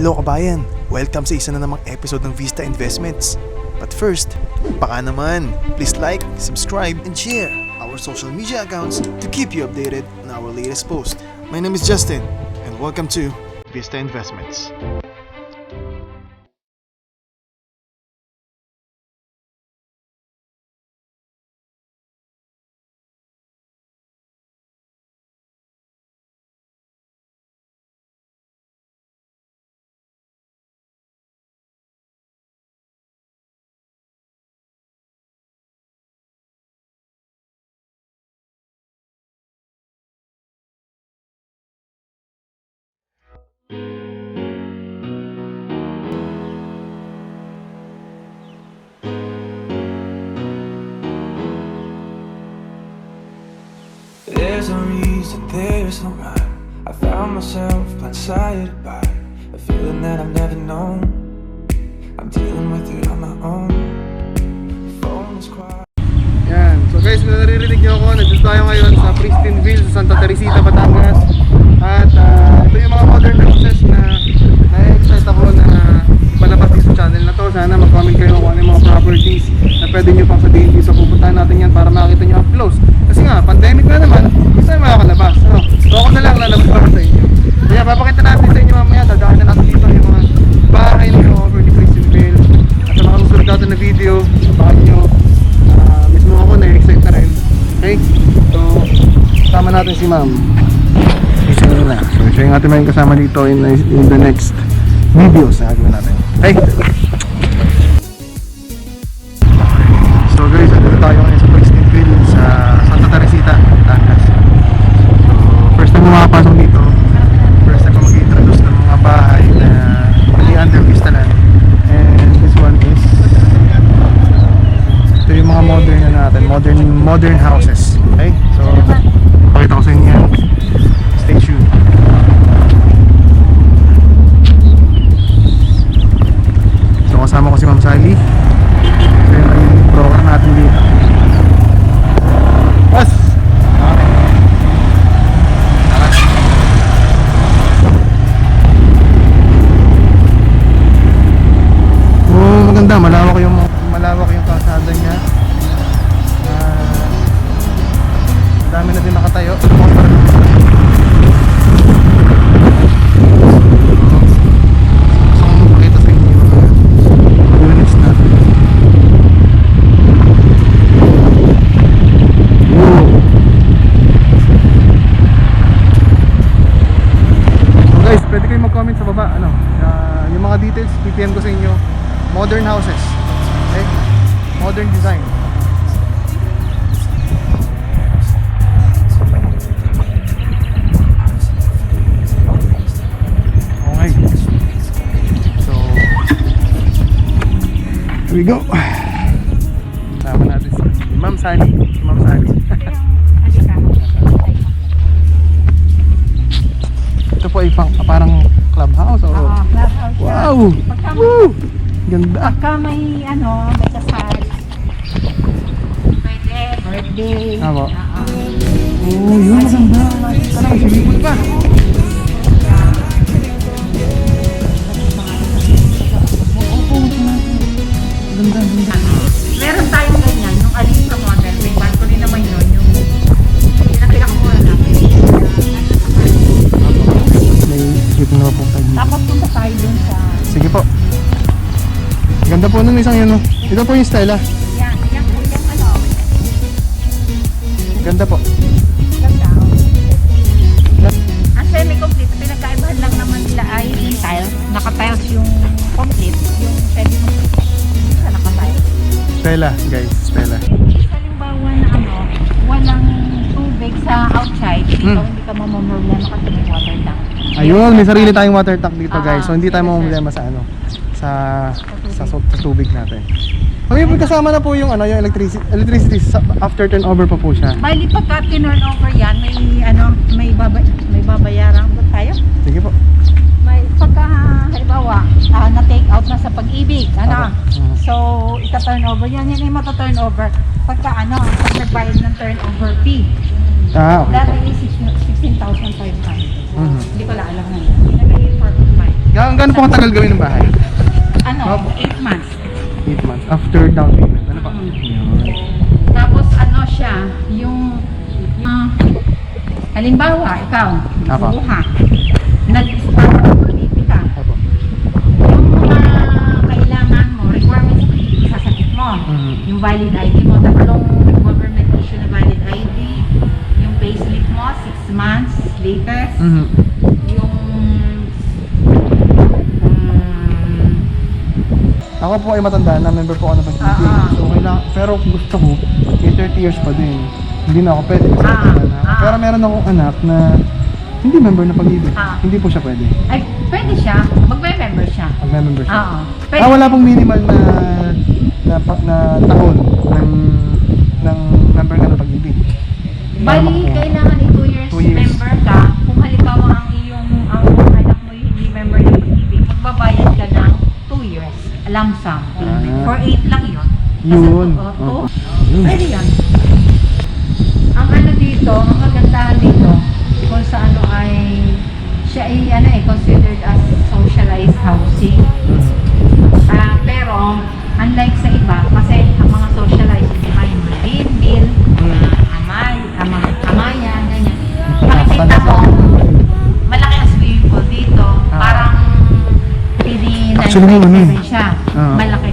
Hello kabayan! Welcome sa isa na namang episode ng Vista Investments. But first, baka naman, please like, subscribe, and share our social media accounts to keep you updated on our latest post. My name is Justin, and welcome to Vista Investments. There's no reason, there's no rhyme. I found myself blindsided by a feeling that I've never known. I'm dealing with it on my own. Phone is quiet. Yan. So guys, kung naririnig nyo ako, nandito tayo ngayon sa Pristineville, sa Santa Teresita, Batangas. At ito yung mga modern houses na na-excite ako na palabas dito sa channel na to. Sana mag-comment kayo kung ano yung mga properties na pwede nyo pang sabihin dito. So pupuntahan natin yan para makita nyo up close. Kasi nga, pandemic na naman, hindi tayo makakalabas. So ako na lang lalabas para sa inyo. Kaya papakita natin sa inyo mamaya, dadaan na natin dito yung mga bahay na over ni Pristineville. At sa mga susunod natin na video, sabahan nyo. Mismo ako na-excite na rin. Okay? So, kasama natin si ma'am. Isa nyo na. So, siya yung ating may kasama dito in the next videos na gagawin natin. Okay? So guys, andito tayo ngayon sa Pristineville sa Santa Teresita, Batangas. So, first time makapasok dito. First time mag-introduce ng mga bahay na mali under Vista land. And this one is ito yung mga modern na natin, modern houses. Okay? So, pakita ko sa inyo yan. Stay tuned. So, kasama ko si Ma'am Sally. So, yung program natin dito. Pas! Okay. Oh, maganda. Malawak yung kalsada niya. Dami na din nakatayo. Gusto kong makita sa inyo yung mga units natin. Wow! So guys, pwede kayo mag-comment sa baba. Yung mga details, PPM ko sa inyo. Modern houses. Okay? Modern design. Okay. So, here we go. Sama natin si Ma'am Sally. Ma'am Sally. Ito po ay parang clubhouse. Oh. Clubhouse. Wow! Woo! Ganda. Pagka may may kasal. Pwede. Birthday. Ako. Oh, yun maganda. Sana may swimming pool pa. Ganda. Meron tayong ganyan, yung Alista model. May balcony naman yun, yung pinakakumura natin. May dito na po tayo. Tapos punta tayo dun sa... Sige po. Ganda po nung isang yun. Ito po yung Stella. Yan. Ganda po. Ganda. Ang semi-complete, pinagkaibahan lang naman nila ay yung tile. Naka-tiles yung complete, yung semi-complete. Isa naka-tiles. Stella, guys. Stella. Halimbawa na walang tubig sa outside, hindi ka mamamroblema kasi may water tank. Ayun, may sarili tayong water tank dito, guys. So hindi tayo yes, mamumblema sa tubig natin. Okay, kasama na po yung yung electricity after turnover pa po siya. Bali pagka turn over yan, may babayaran ba tayo? Sige po. May pagka halimbawa na-take out na sa pag-ibig, so ita-turn over yan ay mata-turn over pagka pag nagbayad ng turnover fee. Okay. Dati is 16,500. Hindi ko lang alam na yun. Nag-i-for 5. Gaano po katagal gawin ng bahay? Ano, 8 months. 8 months. After down payment. Ano pa? Tapos ano siya, yung halimbawa, ikaw, Apo. buha, nag-start ka ka. Apo. Yung mga kailangan mo, requirements sa sakit mo, yung valid ID mo, tatlong government issue na valid ID, yung payslip mo, 6 months latest, yung Ako po ay matanda na, member po ako ng pag-ibig. So, pero gusto ko, 30 years pa din. Hindi na ako pwede kasi matanda na ako. Pero meron akong anak na hindi member ng pag-ibig. Hindi po siya pwede. ay, pwede siya, magme-member siya. Mag-member siya. Oo. Pwede. Wala pong minimal na taon ng member ka ng pag-ibig. Bali, kailangan 2 years, 2 years. member ka. Kung halimbawa ang anak mo yung hindi member ng pag-ibig, magbabayad ka ng 2 years. Lump sum payment. For 8 lang yun. Yun. Pwede yan. Ang ano dito, ang kagandahan dito, kung sa ano ay, siya ay considered as socialized housing. Pero, unlike sa iba, kasi ang mga socialized, di ba, yung mga bill, mga kamayan, ganyan. Makikita mo, malaki ang swimming pool dito. Parang, Actually, ano eh. siya. Malaki.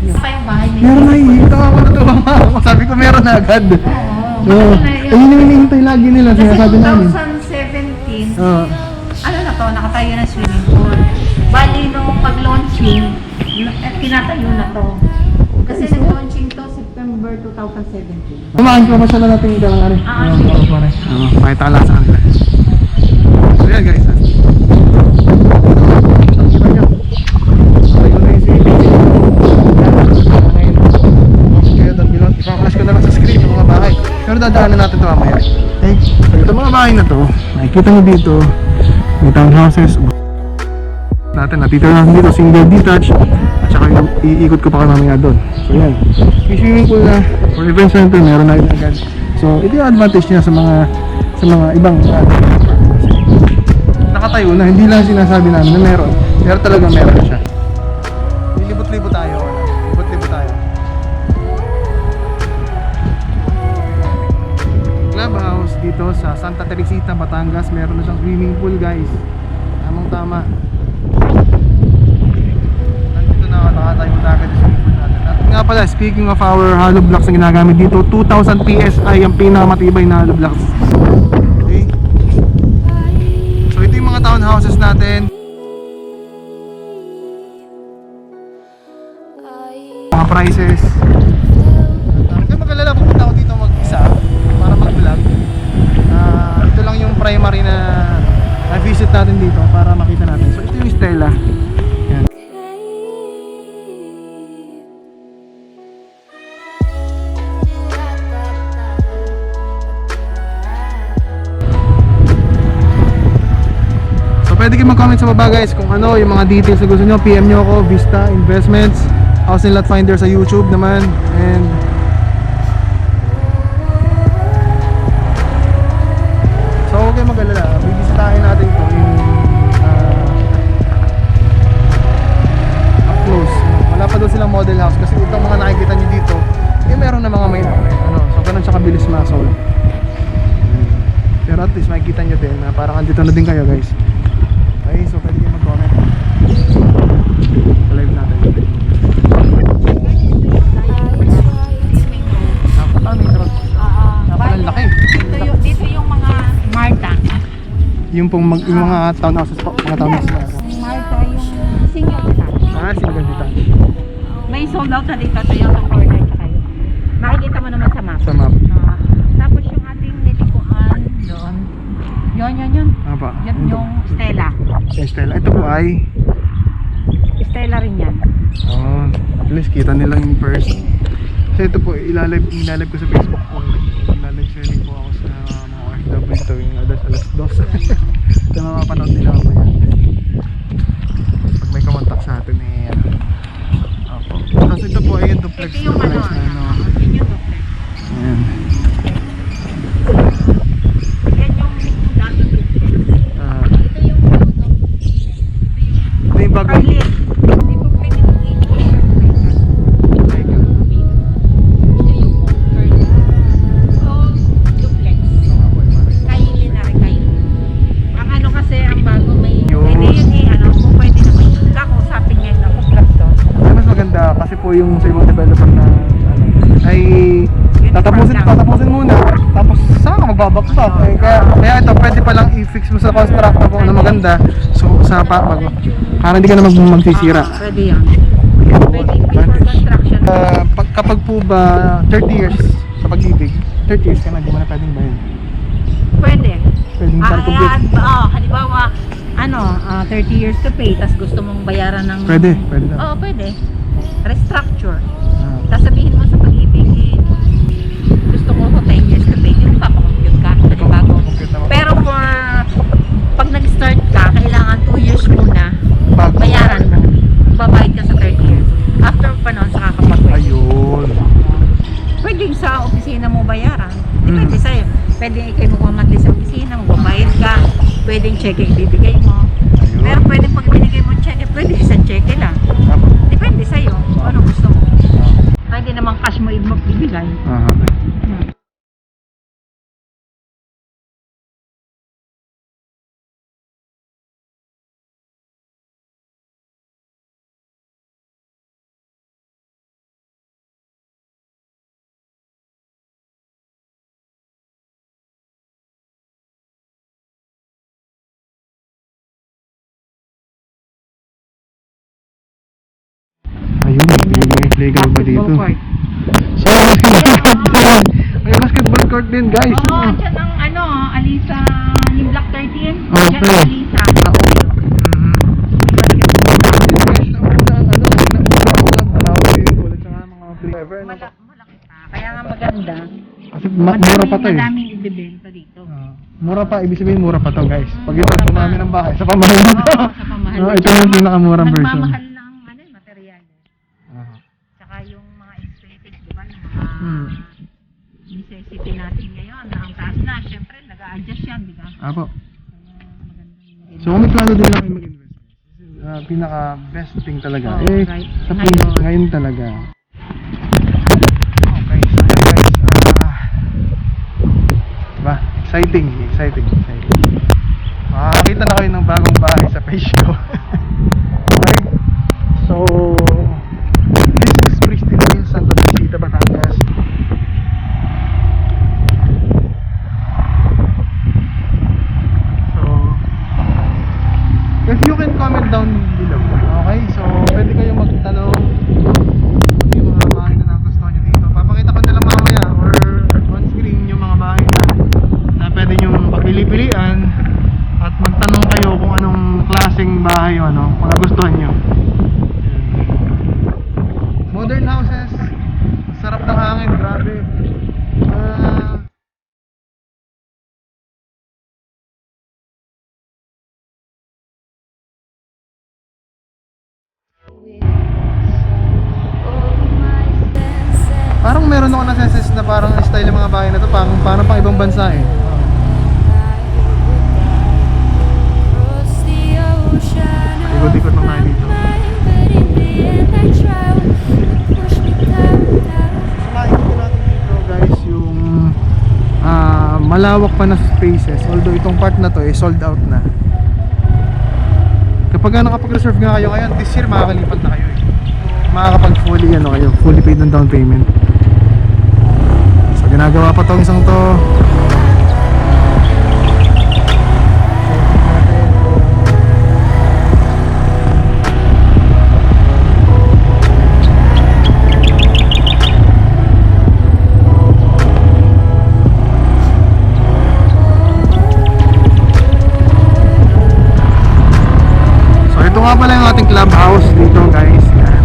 Yung pa yung bahay nila. Meron na eh. Tawa ko na tawa mo. Sabi ko meron na agad. Oo. Ayun yung hinihintay lagi nila. Kasi Sinasabi namin. 2017, Oo. ano na to, nakatayo na swimming pool. Bali nung pag-launching, kinatayo na to. Kasi nag-launching to September 2017. Kumain ko pa siya na natin yung dalang ari. Oo, pakita ka lang sa kanila. So yan guys. Kita nyo. Tayo na yung swimming. Kaya Dambilon, ipapalash ko na lang sa screen ng mga bahay. Pero dadaanan natin ito mamaya. Okay? So ito mga bahay na to, nakikita nyo dito, may townhouses. Natin, natitira natin dito, single detached. At saka yung iikot ko pa kayo mamaya doon. So yan. May swimming pool na for event center, meron na rin agad. So ito yung advantage niya sa mga ibang nakatayo na, hindi lang sinasabi namin na meron. Pero talaga meron siya. Libot-libot tayo. Libot-libot tayo. Clubhouse dito sa Santa Teresita, Batangas. Meron na siyang swimming pool guys. Tamang tama. Nandito na nakatayo na agad yung swimming pool natin. At nga pala, speaking of our hollow blocks na ginagamit dito, 2000 PSI ang pinakamatibay na hollow blocks. Okay. So ito yung mga townhouses natin. Mga prices. Huwag kayo mag-alala, pupunta ako dito mag-isa para mag-vlog. Ito lang yung primary na visit natin dito para makita natin. So ito yung Stella. Yan. So pwede kayo mag-comment sa baba guys kung ano yung mga details na gusto nyo. PM nyo ako, Vista Investments, Housing Lot Finder sa YouTube naman. And so huwag kayo mag-alala, bibisitahin natin ito yung up close. Wala pa doon silang model house kasi itong mga nakikita nyo dito meron na mga may so ganun siya kabilis ma-solve. Pero at least makikita nyo din na parang andito na din kayo guys. Okay, so pwede kayo mag-comment sa live natin. Napakalaki. Dito yung mga Marta. Yung pong yung mga townhouses po, mga townhouses na. Marta yung single detached. Single detached. May sold out na dito. Ito yung corner tsaka yun. Makikita mo naman sa map. Sa map. Tapos yung ating nilikuan doon. Yun. Apa? Yan yung Stella. Stella. Ito po ay Stella rin yan. at least kita nila yung first. So ito po, ilalive ko sa Facebook po. Ilalive sharing po ako sa mga OFW ito yung alas 2. Ito na mapanood nila mamaya. Pag may kumontak sa atin opo. Tapos ito po ay yung duplex Ito yung na price na yun yung duplex. Ayan. Yan yung dati duplex. Ito yung duplex. bago. Carlit, hindi po pwede mag-i-share ito yung Carlit. So, duplex. Kaili na rin kaili. Ang ano kasi, ang bago may, pwede yun ano, kung pwede naman yun. Kakausapin niya yung plus to. Ay, mas maganda kasi po yung sa ibang developer na ay tatapusin muna tapos saan ka magbabaksak eh, kaya ito pwede palang i-fix mo sa construct kung ano maganda so sa para hindi ka na magsisira. Pwede yan. Pwede before construction. Kapag po ba 30 years sa pag-ibig 30 years ka na, di mo na pwedeng bayan. Pwede. Pwedeng complete. Halimbawa, 30 years to pay, tas gusto mong bayaran ng... Pwede daw. Oo, pwede. Restructure. Ah. Tas sabihin mo sa pag-ibig, gusto ko 10 years to pay, hindi mo papakompute ka. Bago. Pero pag nag-start ka, kailangan 2 years muna, bayaran mo. Babayad ka sa 30 years. After pa nun, saka kapag Ayun. pwede sa opisina mo bayaran. Depende sa'yo. Pwede ikay magmamatli sa opisina, magbabayad ka. Pwedeng cheque ibibigay mo. Pero pwede pag binigay mo cheque, pwede isang cheque lang. Depende sa'yo kung ano gusto mo. Pwede naman cash mo ibigay. Aha. Ayun, may playground ba dito? Basketball court. So, may basketball court din guys. Oo, dyan ang Alisa, yung Block 13. Dyan Okay. ang Alisa. Malaki pa. Kaya nga maganda. Kasi mura pa to eh. Madaming ibibenta dito. Mura pa, ibig sabihin mura pa to guys. Pag ito dumami ng bahay, sa pamahal na to. Oo, sa pamahal. Ito yung pinakamurang version. Nagmamahal lang material. Tsaka yung mga expenses, di ba? Yung mga necessity natin ngayon, na ang taas na. Siyempre, nag-a-adjust yan, di ba? Apo. Magandang So kung may plano din lang kayo mag-invest, pinaka best thing talaga. Oh, eh, right. sa Ngayon. ngayon talaga. Okay, so yun guys. Diba? Exciting. Makakakita na kayo ng bagong bahay sa page ko. Right? So, this is Pristine Hills, Santa Teresita, Batangas. So, if you can comment down below, okay? So, pwede kayong magtanong yung mga bahay na nagustuhan nyo dito. Papakita ko na lang mamaya or on screen yung mga bahay na pwede nyo pagpili-pilian at magtanong kayo kung anong klaseng bahay yung kung nagustuhan nyo. Modern houses, sarap ng hangin, grabe. Parang meron ako na-senses na parang style ng mga bahay na to parang pang ibang bansa eh. Ikot-ikot lang tayo dito. Makikita natin dito guys yung malawak pa na spaces, although itong part na to eh sold out na. Kapag nakapag-reserve nga kayo ngayon, this year makakalipat na kayo eh. Makakapag fully paid ng down payment. So ginagawa pa tong isang to. So ito nga pala yung ating clubhouse dito guys. Yan.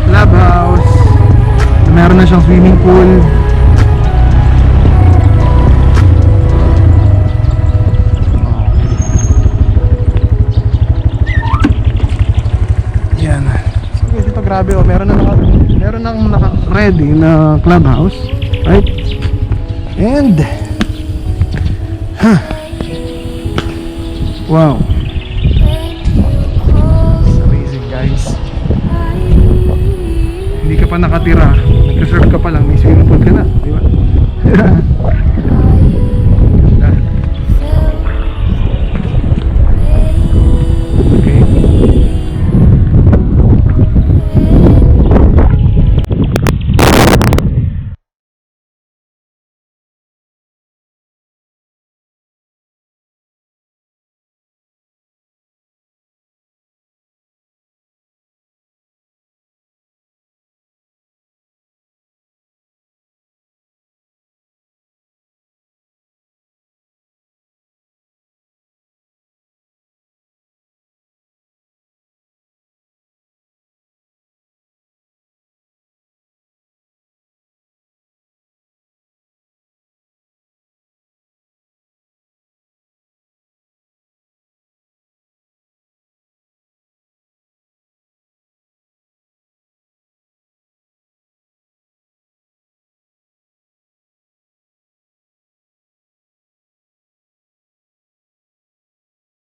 Clubhouse. Meron na siyang swimming pool. Yan. So dito grabe oh, meron nang naka-ready na clubhouse, right? And wow. pa nakatira, nag-reserve ka pa lang, may swimming